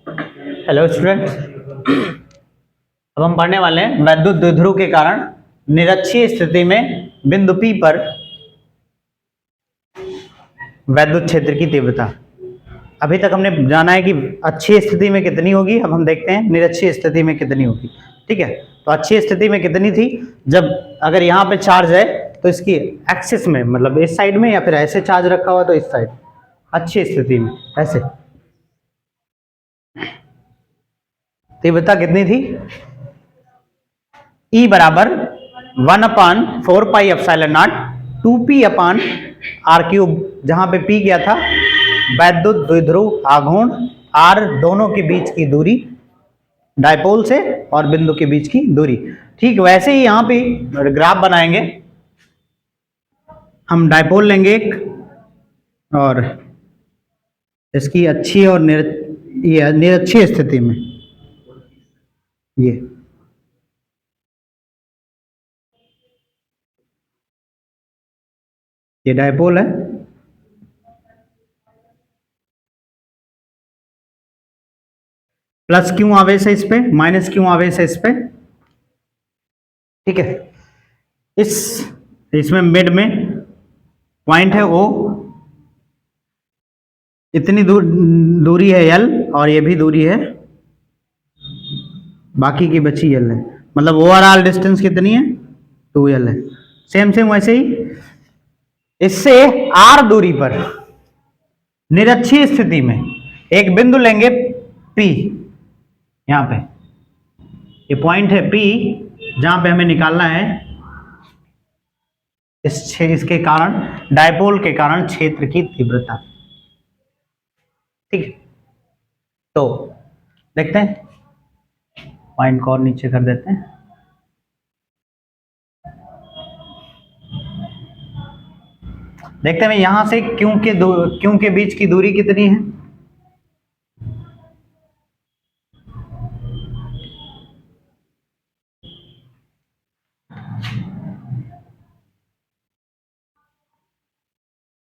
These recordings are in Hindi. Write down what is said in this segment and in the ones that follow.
हेलो स्टूडेंट्स, अब हम पढ़ने वाले हैं वैद्युत द्विध्रुव के कारण निरक्षीय स्थिति में बिंदु P पर वैद्युत क्षेत्र की तीव्रता। अभी तक हमने जाना है कि अक्षीय स्थिति में कितनी होगी, अब हम देखते हैं निरक्षीय स्थिति में कितनी होगी। ठीक है, तो अक्षीय स्थिति में कितनी थी, जब अगर यहाँ पे चार्ज है तो इसकी एक्सिस में, मतलब इस साइड में, या फिर ऐसे चार्ज रखा हुआ तो इस साइड, अक्षीय स्थिति में ऐसे तीव्रता कितनी थी, E बराबर 1/4πε0 2p/r³, जहां पे P क्या था, वैद्युत द्विध्रुव आघूर्ण, R दोनों के बीच की दूरी, डायपोल से और बिंदु के बीच की दूरी। ठीक वैसे ही यहां पे ग्राफ बनाएंगे, हम डायपोल लेंगे एक, और इसकी अच्छी और निरक्षीय स्थिति में ये डायपोल है, प्लस क्यों आवेश है इस पे, माइनस क्यों आवेश है इस पे। ठीक है, इसमें मिड में पॉइंट है O, इतनी दूरी है L, और ये भी दूरी है, बाकी की बची L है, मतलब ओवरऑल डिस्टेंस कितनी है, 2L है। सेम वैसे ही इससे R दूरी पर निरक्षीय स्थिति में एक बिंदु लेंगे P, यहां पे ये पॉइंट है P, जहां पे हमें निकालना है इसके कारण, डायपोल के कारण क्षेत्र की तीव्रता। ठीक है, तो देखते हैं, पॉइंट को और नीचे कर देते हैं। देखते हैं यहां से क्यों के बीच की दूरी कितनी है,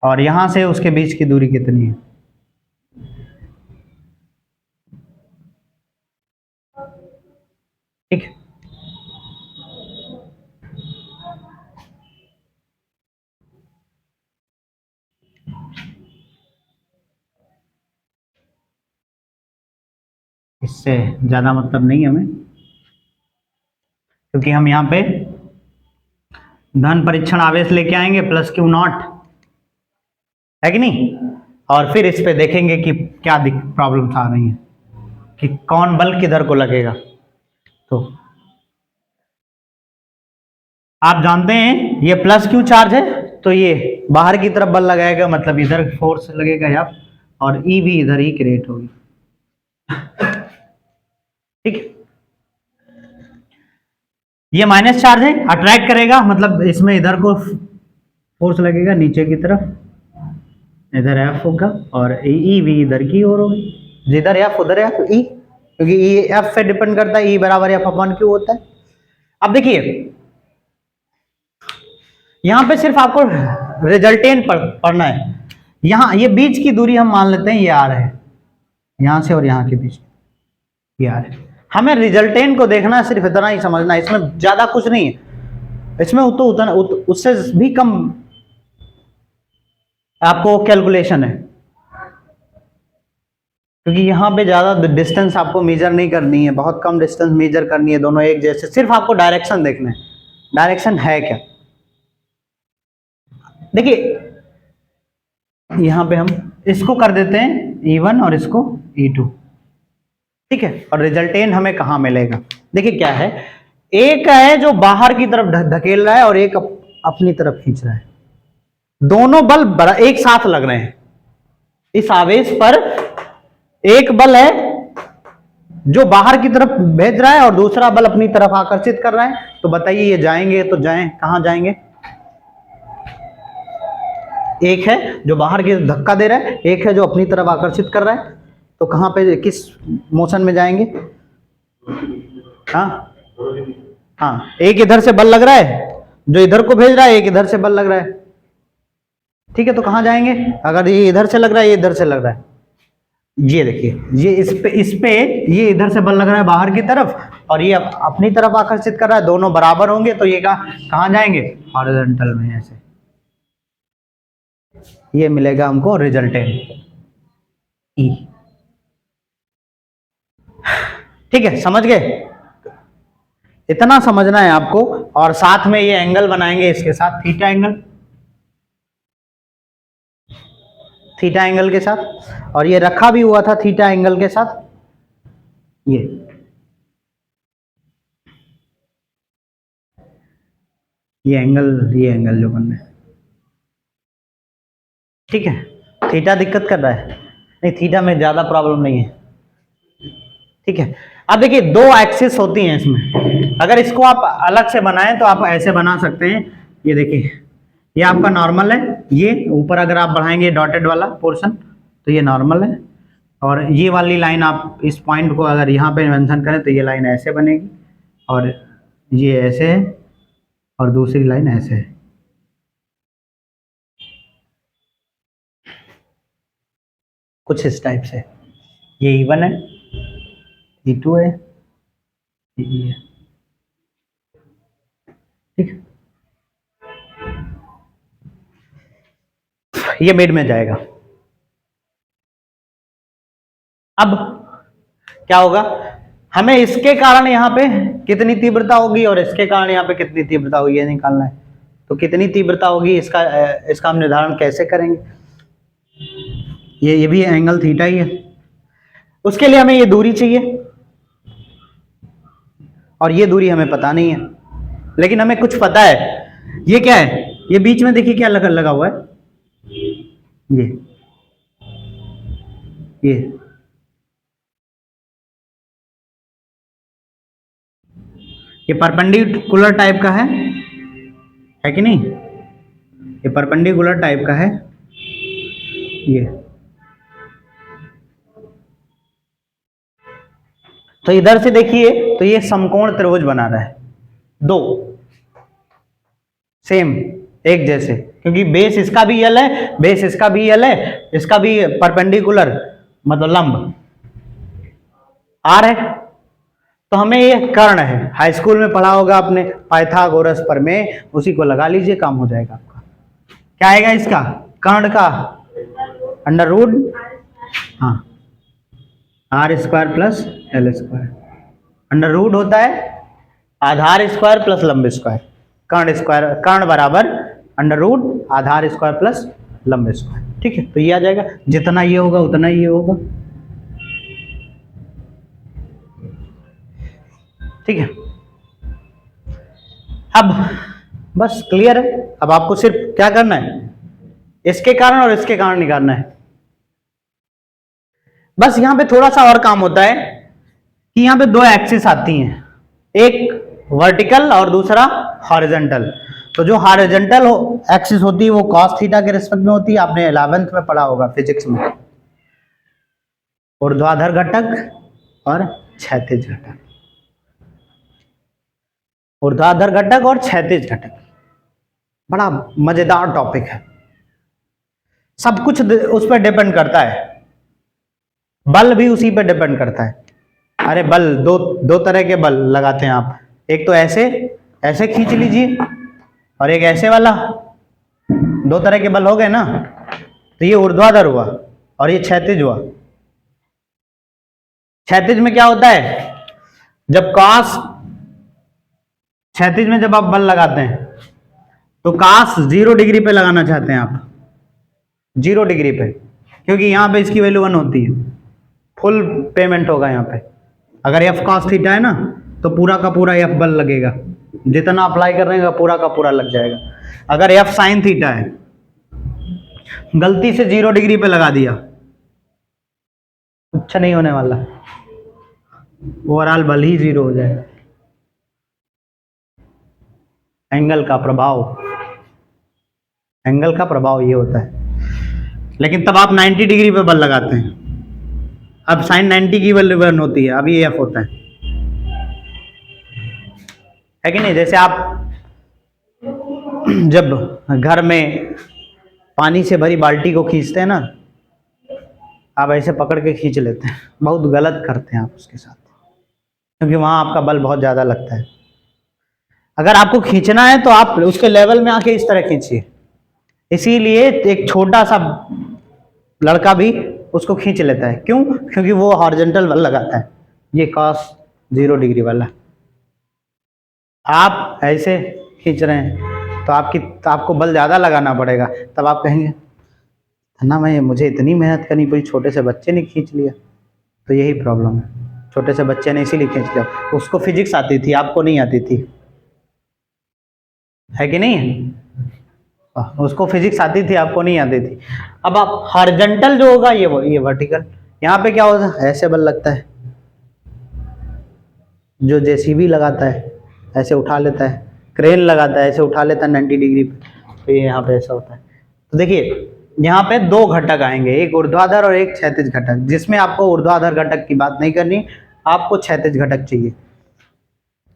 और यहां से उसके बीच की दूरी कितनी है। ठीक है, इससे ज्यादा मतलब नहीं हमें, क्योंकि हम यहाँ पे धन परीक्षण आवेश लेके आएंगे प्लस Q नॉट, है कि नहीं, और फिर इस पे देखेंगे कि क्या प्रॉब्लम्स आ रही हैं, कि कौन बल किधर को लगेगा। तो आप जानते हैं ये प्लस Q चार्ज है, तो ये बाहर की तरफ बल लगाएगा, मतलब इधर फोर्स लगेगा या, और E भी इधर ही क्रिएट होगी। ठीक है, ये माइनस चार्ज है, अट्रैक्ट करेगा, मतलब इसमें इधर को फोर्स लगेगा नीचे की तरफ, इधर F होगा, और E भी इधर की ओर होगी, जिधर F उधर F E, क्योंकि E F पे डिपेंड करता है, E बराबर F/Q होता है। अब देखिए यहां पे सिर्फ आपको रिजल्टेंट पढ़ना है। यहां ये बीच की दूरी हम मान लेते हैं ये R है, यहां से और यहां के बीच ये R है। हमें रिजल्टेंट को देखना है, सिर्फ इतना ही समझना है, इसमें ज्यादा कुछ नहीं है, इसमें तो उतना उससे भी कम आपको कैलकुलेशन है, क्योंकि यहां पे ज्यादा डिस्टेंस आपको मेजर नहीं करनी है, बहुत कम डिस्टेंस मेजर करनी है, दोनों एक जैसे, सिर्फ आपको डायरेक्शन देखना है, डायरेक्शन है क्या। देखिए यहां पे हम इसको कर देते हैं E1 और इसको E2, ठीक है, और रिजल्टेंट हमें कहां मिलेगा। देखिए क्या है, एक है जो बाहर की तरफ धकेल रहा है और एक अपनी तरफ खींच रहा है, दोनों बल एक साथ लग रहे हैं। इस आवेश पर एक बल है जो बाहर की तरफ भेज रहा है और दूसरा बल अपनी तरफ आकर्षित कर रहा है, तो बताइए ये जाएंगे तो जाएं, कहां जाएंगे। एक है जो बाहर की धक्का दे रहा है, एक है जो अपनी तरफ आकर्षित कर रहा है, तो कहां पे किस मोशन में जाएंगे। हाँ, एक इधर से बल लग रहा है जो इधर को भेज रहा है, एक इधर से बल लग रहा है। ठीक है, तो कहां जाएंगे, अगर ये इधर से लग रहा है, ये इधर से लग रहा है, ये देखिए, ये इस पे ये इधर से बल लग रहा है बाहर की तरफ, और ये अपनी तरफ आकर्षित कर रहा है, दोनों बराबर होंगे तो ये कहाँ जाएंगे, हॉरिजॉन्टल में ऐसे। ये मिलेगा हमको रिजल्टेंट ई। ठीक है, समझ गए? इतना समझना है आपको। और साथ में ये एंगल बनाएंगे इसके साथ, थीटा एंगल, थीटा एंगल के साथ, और ये रखा भी हुआ था थीटा एंगल के साथ। ये एंगल जो बन रहा है, ठीक है। थीटा दिक्कत कर रहा है? नहीं, थीटा में ज्यादा प्रॉब्लम नहीं है, ठीक है। अब देखिए, दो एक्सिस होती हैं इसमें। अगर इसको आप अलग से बनाएं तो आप ऐसे बना सकते हैं। ये देखिए, ये आपका नॉर्मल है, ये ऊपर अगर आप बढ़ाएंगे डॉटेड वाला पोर्शन तो ये नॉर्मल है, और ये वाली लाइन आप इस पॉइंट को अगर यहाँ पे मेंशन करें तो ये लाइन ऐसे बनेगी, और ये ऐसे है, और दूसरी लाइन ऐसे है। कुछ इस टाइप से। ये E1 है, E2 है, ये E है, ठीक है। ये मिड में जाएगा। अब क्या होगा, हमें इसके कारण यहाँ पे कितनी तीव्रता होगी और इसके कारण यहाँ पे कितनी तीव्रता होगी ये निकालना है। तो कितनी तीव्रता होगी इसका हम निर्धारण कैसे करेंगे? ये भी एंगल थीटा ही है। उसके लिए हमें ये दूरी चाहिए, और ये दूरी हमें पता नहीं है, लेकिन हमें कुछ पता है। ये क्या है, ये बीच में देखिए क्या लगा हुआ है, ये परपेंडिकुलर टाइप का है कि नहीं? ये परपेंडिकुलर टाइप का है ये। तो इधर से देखिए तो ये समकोण त्रिभुज बना रहा है, दो सेम एक जैसे, क्योंकि बेस इसका भी यल है, बेस इसका भी यल है, इसका भी परपेंडिकुलर मतलब लंब आर है। तो हमें ये कर्ण है, हाई स्कूल में पढ़ा होगा आपने पाइथागोरस पर में, उसी को लगा लीजिए, काम हो जाएगा आपका। क्या आएगा इसका, कर्ण का अंडर रूट, हाँ, R square plus L square. Under root होता है आधार स्क्वायर प्लस लंब स्क्वायर, कर्ण स्क्वायर, कर्ण बराबर अंडर रूट आधार स्क्वायर प्लस लंब स्क्वायर, ठीक है। तो ये आ जाएगा, जितना ये होगा उतना ये होगा, ठीक है। अब बस क्लियर है। अब आपको सिर्फ क्या करना है, इसके कारण और इसके कारण निकालना है। बस यहां पे थोड़ा सा और काम होता है कि यहां पे दो एक्सिस आती हैं, एक वर्टिकल और दूसरा हॉरिजॉन्टल। तो जो हॉरिजॉन्टल एक्सिस होती है वो cos थीटा के रिस्पेक्ट में होती है, आपने 11th में पढ़ा होगा फिजिक्स में। ऊर्ध्वाधर घटक और क्षैतिज घटक, ऊर्ध्वाधर घटक और क्षैतिज घटक, बड़ा मजेदार टॉपिक है। सब कुछ उस पर डिपेंड करता है, बल भी उसी पर डिपेंड करता है। अरे बल दो तरह के बल लगाते हैं आप, एक तो ऐसे ऐसे खींच लीजिए, और एक ऐसे वाला, दो तरह के बल हो गए ना। तो ये ऊर्ध्वाधर हुआ और ये क्षैतिज हुआ। क्षैतिज में क्या होता है, जब cos, क्षैतिज में जब आप बल लगाते हैं तो cos 0 डिग्री पे लगाना चाहते हैं आप, 0 डिग्री पे, क्योंकि यहां पे इसकी वैल्यू 1 होती है, फुल पेमेंट होगा यहाँ पे। अगर f cos थीटा है ना तो पूरा का पूरा f बल लगेगा, जितना अप्लाई कर रहे हैं पूरा का पूरा लग जाएगा। अगर f sin थीटा है, गलती से 0 डिग्री पे लगा दिया, अच्छा नहीं होने वाला, ओवरऑल बल ही 0 हो जाएगा। एंगल का प्रभाव ये होता है। लेकिन तब आप 90 डिग्री पे बल लगाते हैं, अब साइन 90 की वैल्यू 1 होती है, अब ये f होता है कि नहीं? जैसे आप जब घर में पानी से भरी बाल्टी को खींचते हैं ना, आप ऐसे पकड़ के खींच लेते हैं, बहुत गलत करते हैं आप उसके साथ, क्योंकि वहाँ आपका बल बहुत ज़्यादा लगता है। अगर आपको खींचना है तो आप उसके लेवल में आके इस तरह खींचिए। इसीलिए एक छोटा सा लड़का भी उसको खींच लेता है, क्यों? क्योंकि वो हॉरिजॉन्टल बल लगाता है, ये cos 0 डिग्री वाला। आप ऐसे खींच रहे हैं तो आपको बल ज़्यादा लगाना पड़ेगा, तब आप कहेंगे ना मैं मुझे इतनी मेहनत करनी पड़ी, छोटे से बच्चे ने खींच लिया। तो यही प्रॉब्लम है, छोटे से बच्चे ने इसीलिए खींच लिया। उसको फिजिक्स आती थी, आपको नहीं आती थी, है कि नहीं? उसको फिजिक्स आती थी, आपको नहीं आती थी। अब आप हॉरिजॉन्टल जो होगा ये वर्टिकल, यहाँ पे क्या होता है? ऐसे बल लगता है, जो जेसीबी लगाता है ऐसे उठा लेता है, क्रेन लगाता है ऐसे उठा लेता है 90 डिग्री पे, तो ये यहाँ पे ऐसा होता है। तो देखिए यहाँ पे दो घटक आएंगे, एक ऊर्ध्वाधर और एक क्षैतिज घटक, जिसमें आपको ऊर्ध्वाधर घटक की बात नहीं करनी, आपको क्षैतिज घटक चाहिए।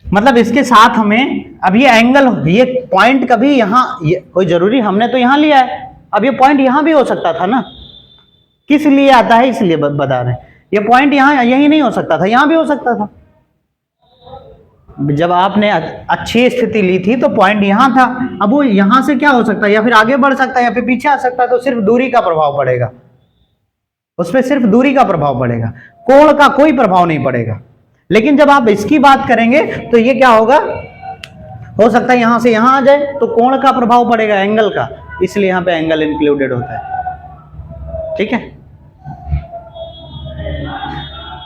मतलब इसके साथ हमें अब ये एंगल, ये पॉइंट कभी यहाँ कोई जरूरी, हमने तो यहाँ लिया है, अब ये पॉइंट यहाँ भी हो सकता था ना, किस लिए आता है इसलिए बता रहे हैं। ये पॉइंट यहाँ यही नहीं हो सकता था, यहाँ भी हो सकता था। जब आपने अच्छी स्थिति ली थी तो पॉइंट यहाँ था, अब वो यहाँ से क्या हो सकता है, या फिर आगे बढ़ सकता है या फिर पीछे आ सकता है, तो सिर्फ दूरी का प्रभाव पड़ेगा उस पर, सिर्फ दूरी का प्रभाव पड़ेगा, कोण का कोई प्रभाव नहीं पड़ेगा। लेकिन जब आप इसकी बात करेंगे तो ये क्या होगा, हो सकता है यहां से यहां आ जाए, तो कोण का प्रभाव पड़ेगा, एंगल का, इसलिए यहां पे एंगल इंक्लूडेड होता है। ठीक है,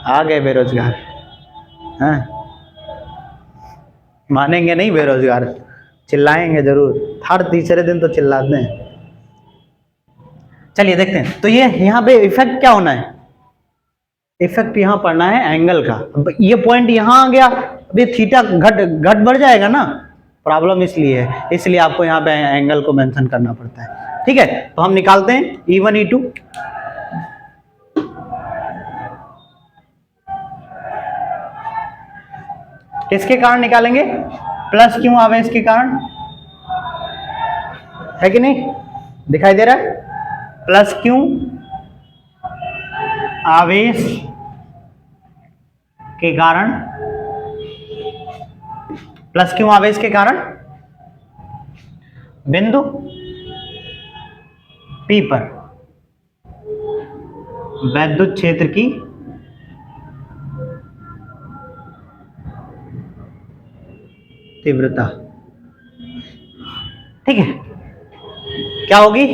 आ गए बेरोजगार, हाँ मानेंगे नहीं बेरोजगार, चिल्लाएंगे जरूर, हर तीसरे दिन तो चिल्लाते हैं। चलिए देखते हैं, तो ये यहाँ पे इफेक्ट क्या होना है, इफेक्ट यहाँ पड़ना है एंगल का। ये पॉइंट यहाँ आ गया, अभी थीटा घट बढ़ जाएगा ना, प्रॉब्लम इसलिए है, इसलिए आपको यहाँ पे एंगल को मेंशन करना पड़ता है। ठीक है, तो हम निकालते हैं E1 E2। किसके कारण निकालेंगे? प्लस क्यों आवेश के कारण, है कि नहीं? दिखाई दे रहा है, प्लस क्यों आवेश के कारण, प्लस क्यों आवेश के कारण बिंदु P पर वैद्युत क्षेत्र की तीव्रता। ठीक है, क्या होगी,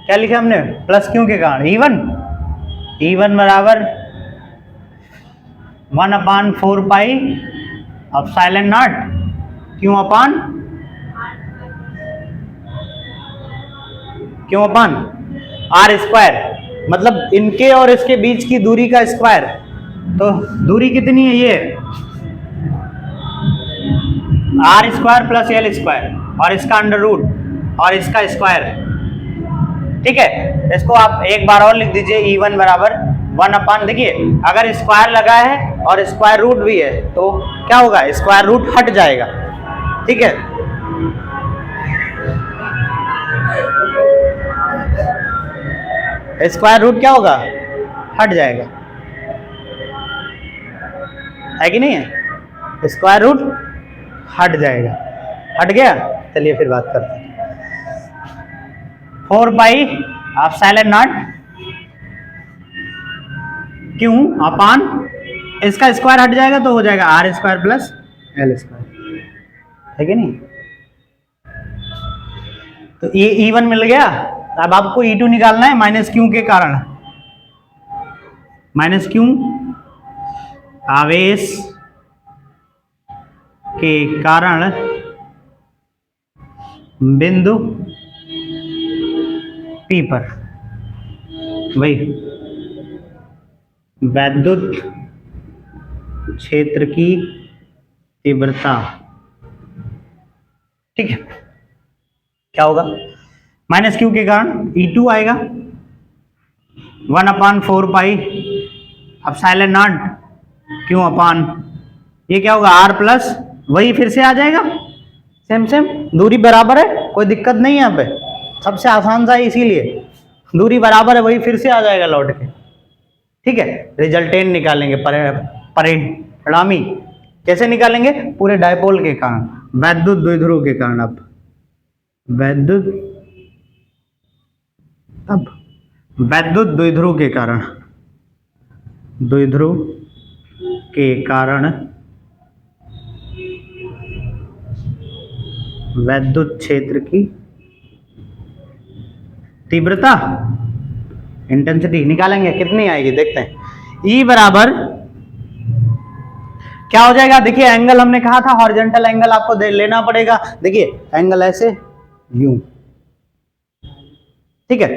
क्या लिखा हमने, प्लस क्यों के कारण E1 बराबर 1/4 पाई एप्सिलॉन नॉट क्यों अपान आर स्क्वायर, मतलब इनके और इसके बीच की दूरी का स्क्वायर। तो दूरी कितनी है, ये R square plus L square, और इसका अंडर रूट और इसका स्क्वायर। ठीक है, इसको आप एक बार और लिख दीजिए, E1 बराबर 1/, देखिए अगर स्क्वायर लगा है और स्क्वायर रूट भी है तो क्या होगा, स्क्वायर रूट हट जाएगा। ठीक है, स्क्वायर रूट क्या होगा, हट जाएगा, है कि नहीं है, स्क्वायर रूट हट जाएगा, हट गया। चलिए फिर बात करते हैं, 4 पाई एप्सिलॉन नॉट क्यों अपान, इसका स्क्वायर हट जाएगा तो हो जाएगा R square plus L square, है कि नहीं? तो ये E1 मिल गया। अब आपको E2 निकालना है, माइनस क्यू के कारण, माइनस क्यू आवेश के कारण बिंदु P पर वही वैद्युत क्षेत्र की तीव्रता। ठीक है, क्या होगा, माइनस क्यू के कारण E2 आएगा 1/4 पाई एप्सिलॉन नॉट क्यों अपान, ये क्या होगा R प्लस, वही फिर से आ जाएगा, सेम दूरी बराबर है, कोई दिक्कत नहीं है यहाँ पे, सबसे आसान सा है, इसीलिए दूरी बराबर है वही फिर से आ जाएगा लौट के। ठीक है, रिजल्टेंट निकालेंगे, परिणामी कैसे निकालेंगे? पूरे डायपोल के कारण, वैद्युत द्विध्रुव के कारण। वैद्युत अब वैद्युत द्विध्रुव के कारण, द्विध्रुव के कारण वैद्युत क्षेत्र की तीव्रता, इंटेंसिटी निकालेंगे, कितनी आएगी देखते हैं। E बराबर क्या हो जाएगा? देखिए एंगल हमने कहा था हॉरिजॉन्टल एंगल आपको लेना पड़ेगा। देखिए एंगल ऐसे यूं, ठीक है।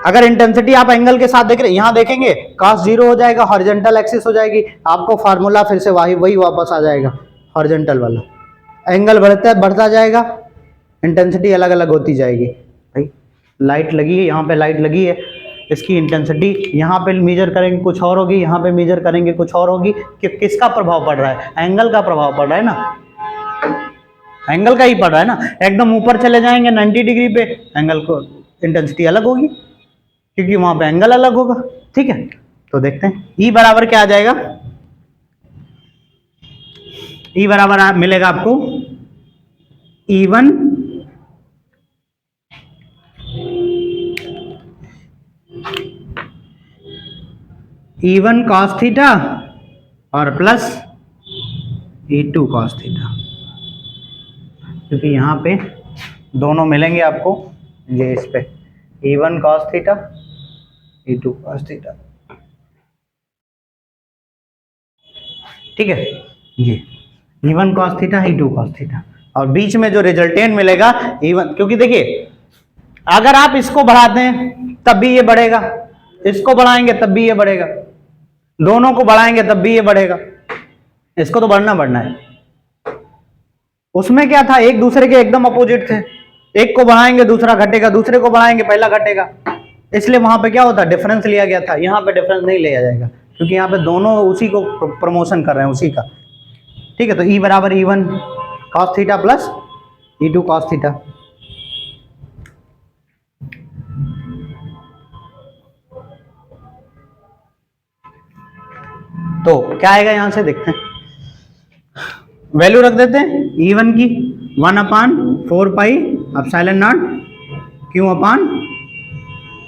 अगर इंटेंसिटी आप एंगल के साथ देख रहे हैं, यहां देखेंगे cos 0 हो जाएगा, हॉरिजॉन्टल एक्सिस हो जाएगी, आपको फार्मूला फिर से वही वापस आ जाएगा हॉरिजॉन्टल वाला। एंगल बढ़ता जाएगा, इंटेंसिटी अलग अलग होती जाएगी। भाई लाइट लगी है, यहाँ पे लाइट लगी है, इसकी इंटेंसिटी यहाँ पे मेजर करेंगे कुछ और होगी, यहाँ पे मेजर करेंगे कुछ और होगी। कि किसका प्रभाव पड़ रहा है? एंगल का प्रभाव पड़ रहा है ना, एंगल का ही पड़ रहा है ना। एकदम ऊपर चले जाएंगे 90 डिग्री पे, एंगल को इंटेंसिटी अलग होगी क्योंकि वहां पे एंगल अलग होगा। ठीक है, तो देखते हैं ई बराबर क्या आ जाएगा। ई बराबर मिलेगा आपको E1 E1 cos थीटा और प्लस E2 cos थीटा, क्योंकि यहाँ पे दोनों मिलेंगे आपको ये इस पे E1 cos theta E2 cos theta. ठीक है, ये E1 cos theta E2 cos theta, और बीच में जो रिजल्टेंट मिलेगा E1, क्योंकि देखिए अगर आप इसको बढ़ाते हैं तब भी ये बढ़ेगा, इसको बढ़ाएंगे तब भी ये बढ़ेगा, दोनों को बढ़ाएंगे तब भी ये बढ़ेगा, इसको तो बढ़ना है। उसमें क्या था, एक दूसरे के एकदम अपोजिट थे, एक को बढ़ाएंगे दूसरा घटेगा, दूसरे को बढ़ाएंगे पहला घटेगा, इसलिए वहां पे क्या होता है डिफरेंस लिया गया था। यहाँ पे डिफरेंस नहीं लिया जाएगा क्योंकि यहाँ पे दोनों उसी को प्रमोशन कर रहे हैं, उसी का। ठीक है, तो E बराबर E1 cos theta plus E2 cos theta. तो क्या आएगा यहां से देखते हैं, वैल्यू रख देते हैं E1 की 1/4 pi epsilon not Q upon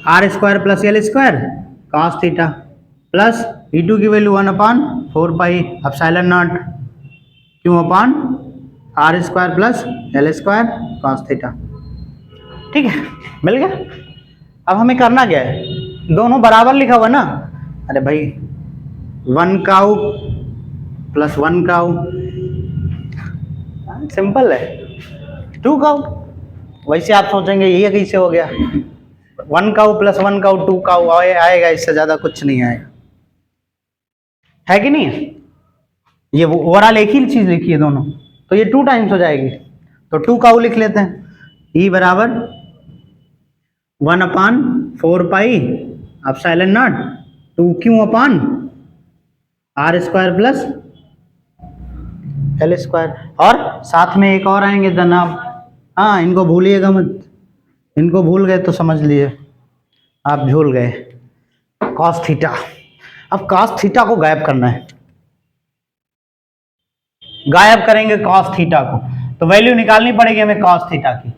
R square plus L square cos theta, plus E2 की value 1/4 pi epsilon not Q upon R square plus L square cos theta. ठीक है, मिल गया। अब हमें करना क्या है, दोनों बराबर लिखा हुआ ना, अरे भाई 1 काउ प्लस 1 काउ, सिंपल है। 2 काउ, वैसे आप सोचेंगे ये कैसे हो गया, 1 काउ प्लस 1 काउ 2 काउ आएगा, इससे ज्यादा कुछ नहीं आएगा, है कि नहीं? ये ओवरऑल एक ही चीज लिखी है दोनों, तो ये 2 टाइम्स हो जाएगी, तो 2 काउ लिख लेते हैं। E बराबर 1/4 pi epsilon not 2Q upon R square plus L square, और साथ में एक और आएंगे जनाब, हाँ इनको भूलिएगा मत, इनको भूल गए तो समझ लिए आप झूल गए, cos थीटा। अब cos थीटा को गायब करना है, गायब करेंगे cos थीटा को, तो वैल्यू निकालनी पड़ेगी हमें cos थीटा की।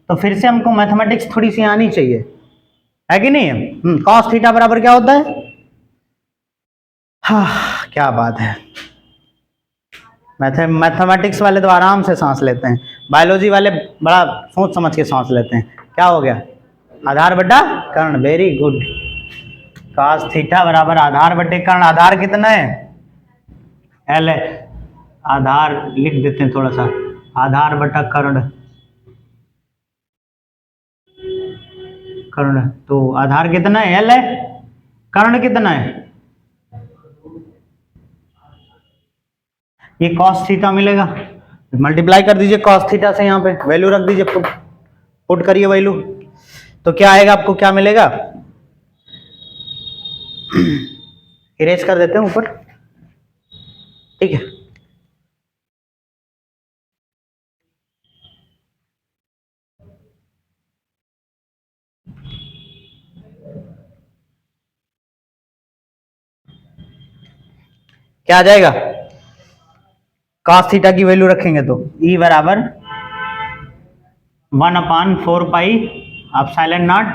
तो फिर से हमको मैथमेटिक्स थोड़ी सी आनी चाहिए, है कि नहीं? cos थीटा बराबर क्या होता है? हाँ क्या बात है, मैथमेटिक्स वाले तो आराम से सांस लेते हैं, बायोलॉजी वाले बड़ा सोच समझ के सांस लेते हैं। क्या हो गया? आधार बटा कर्ण, वेरी गुड। cos थीटा बराबर आधार बटे कर्ण, आधार कितना है? L है, आधार लिख देते हैं थोड़ा सा, आधार बटा कर्ण, कर्ण तो आधार कितना है? L है, कर्ण कितना है? ये cos थीटा मिलेगा, मल्टीप्लाई कर दीजिए cos थीटा से, यहाँ पे वैल्यू रख दीजिए, पुट करिए वैल्यू, तो क्या आएगा आपको, क्या मिलेगा? इरेज कर देते हैं ऊपर, ठीक है। क्या आ जाएगा, cos थीटा की वैल्यू रखेंगे तो E बराबर 1/4 पाई एप्सिलॉन नॉट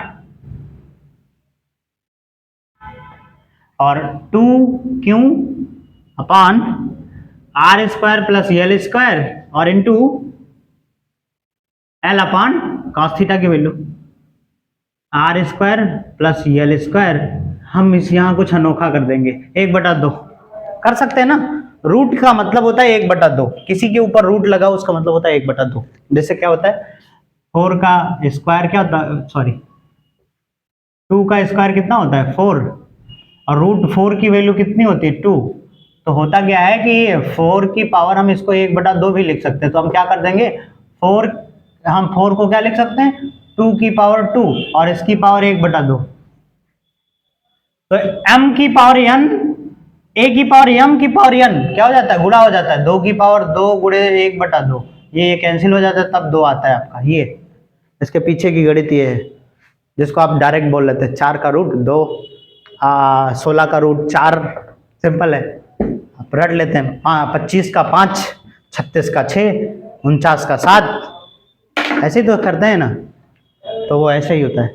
और 2q upon R square plus L square और into L upon cos theta की value R square plus L square. हम इस यहाँ कुछ अनोखा कर देंगे, 1/2 कर सकते हैं ना। रूट का मतलब होता है 1/2, किसी के ऊपर रूट लगा उसका मतलब होता है 1/2। जैसे क्या होता है 4 का स्क्वायर क्या होता है, सॉरी 2 का स्क्वायर कितना होता है 4 और रूट 4 की वैल्यू कितनी होती है 2। तो होता क्या है कि 4 की पावर हम इसको 1/2 भी लिख सकते हैं। तो हम क्या कर देंगे 4 को क्या लिख सकते हैं 2 की पावर 2 और इसकी पावर 1/2। तो m की पावर n a की पावर m की पावर n क्या हो जाता है, गुणा हो जाता है 2 की पावर 2 गुणे 1/2। ये कैंसिल हो जाता है तब 2 आता है आपका। ये इसके पीछे की गणित ये है जिसको आप डायरेक्ट बोल लेते हैं 4 का रूट 2 16 का रूट 4 सिंपल है, आप रट लेते हैं। 25 का 5 36 का 6 49 का 7 ऐसे ही तो करते हैं ना। तो वो ऐसे ही होता है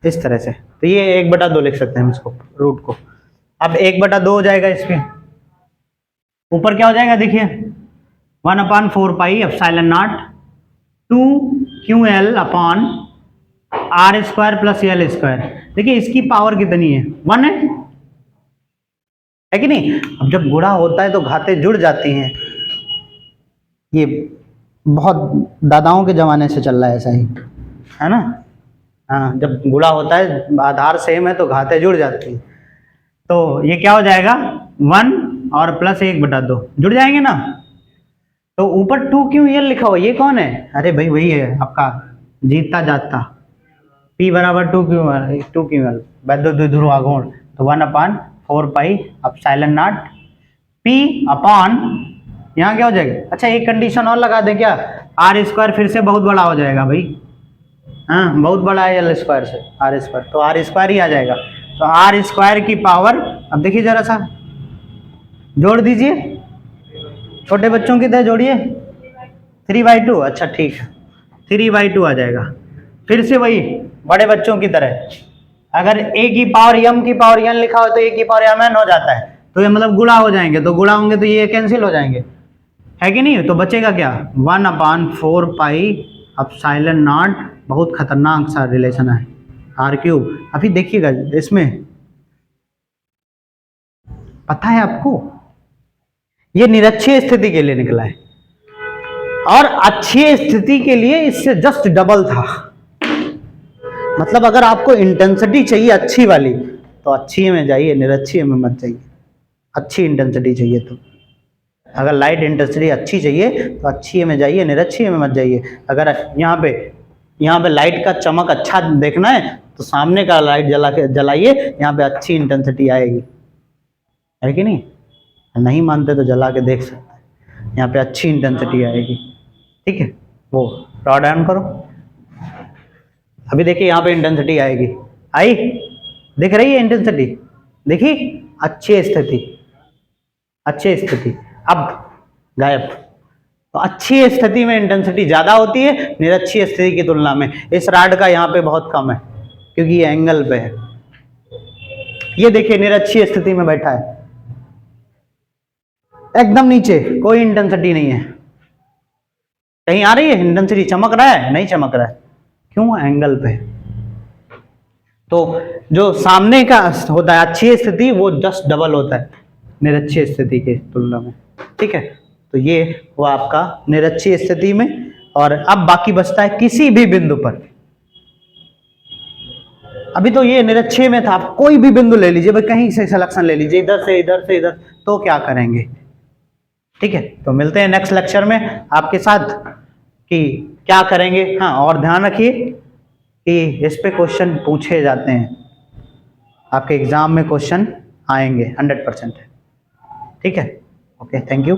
इस तरह से। तो ये 1/2 लिख सकते हैं हम इसको रूट को। अब 1/2 हो जाएगा, इसके ऊपर क्या हो जाएगा देखिए 1/4 pi epsilon naught 2ql upon R square plus L square. देखिए इसकी पावर कितनी है 1 है कि नहीं। अब जब गुणा होता है तो घातें जुड़ जाती हैं, ये बहुत दादाओं के जमाने से चल रहा है ऐसा ही है ना। हाँ जब गुणा होता है आधार सेम है तो घातें जुड़ जाती हैं। तो ये क्या हो जाएगा 1 और प्लस 1/2 जुड़ जाएंगे ना। तो ऊपर 2ql लिखा हुआ ये कौन है, अरे भाई वही है आपका जीतता जागता P बराबर 2ql वैद्य द्विध्रुव आघूर्ण। तो 1/4 pi epsilon not P upon यहाँ क्या हो जाएगा। अच्छा एक कंडीशन और लगा दें क्या, आर स्क्वायर फिर से बहुत बड़ा हो जाएगा भाई। हाँ बहुत बड़ा है एल स्क्वायर से आर स्क्वायर, तो आर स्क्वायर ही आ जाएगा। तो आर स्क्वायर की पावर, अब देखिए जरा सा जोड़ दीजिए, छोटे बच्चों की तरह जोड़िए 3/2। अच्छा ठीक है 3/2 आ जाएगा। फिर से वही बड़े बच्चों की तरह, अगर a की पावर m की पावर n लिखा हो तो a की पावर mn हो जाता है। तो ये मतलब गुणा हो जाएंगे, तो गुणा होंगे तो ये कैंसिल हो जाएंगे है कि नहीं। तो बचेगा क्या 1/4 पाई एप्सिलॉन नॉट, बहुत खतरनाक सा रिलेशन है r3। अभी देखिएगा इसमें पता है आपको ये निरक्षीय स्थिति के लिए निकला है और अक्षीय स्थिति के लिए इससे जस्ट डबल था। मतलब अगर आपको इंटेंसिटी चाहिए अच्छी वाली तो अच्छी में जाइए, निरक्षीय में मत जाइए। अच्छी इंटेंसिटी चाहिए तो, अगर लाइट इंटेंसिटी अच्छी चाहिए तो अच्छी में जाइए, निरक्षीय में मत जाइए। अगर यहाँ पे लाइट का चमक अच्छा देखना है तो सामने का लाइट जलाइए, यहाँ पे अच्छी इंटेंसिटी आएगी है कि नहीं। नहीं मानते तो जला के देख सकते हैं, यहाँ पे अच्छी इंटेंसिटी आएगी। ठीक है वो रॉड ऑन करो, अभी देखिए यहाँ पे इंटेंसिटी आएगी, आई दिख रही है इंटेंसिटी, देखी अच्छी स्थिति अच्छी स्थिति, अब गायब। तो अच्छी स्थिति में इंटेंसिटी ज्यादा होती है निरक्षीय स्थिति की तुलना में। इस रॉड का यहाँ पे बहुत कम है क्योंकि ये एंगल पे है। ये देखिए निरक्षीय स्थिति में बैठा है एकदम नीचे, कोई इंटेंसिटी नहीं है। कहीं आ रही है इंटेंसिटी, चमक रहा है नहीं चमक रहा है, क्यों एंगल पे। तो जो सामने का होता है अच्छी स्थिति वो जस्ट डबल होता है निरक्षीय स्थिति के तुलना में। ठीक है तो ये हुआ आपका निरक्षीय स्थिति में। और अब बाकी बचता है किसी भी बिंदु पर, अभी तो ये निरक्षीय में था, आप कोई भी बिंदु ले लीजिए भाई, कहीं से सिलेक्शन ले लीजिए, इधर से इधर से इधर, तो क्या करेंगे। ठीक है तो मिलते हैं नेक्स्ट लेक्चर में आपके साथ कि क्या करेंगे। हाँ और ध्यान रखिए कि इस पे क्वेश्चन पूछे जाते हैं, आपके एग्जाम में क्वेश्चन आएंगे 100%। ठीक है ओके थैंक यू।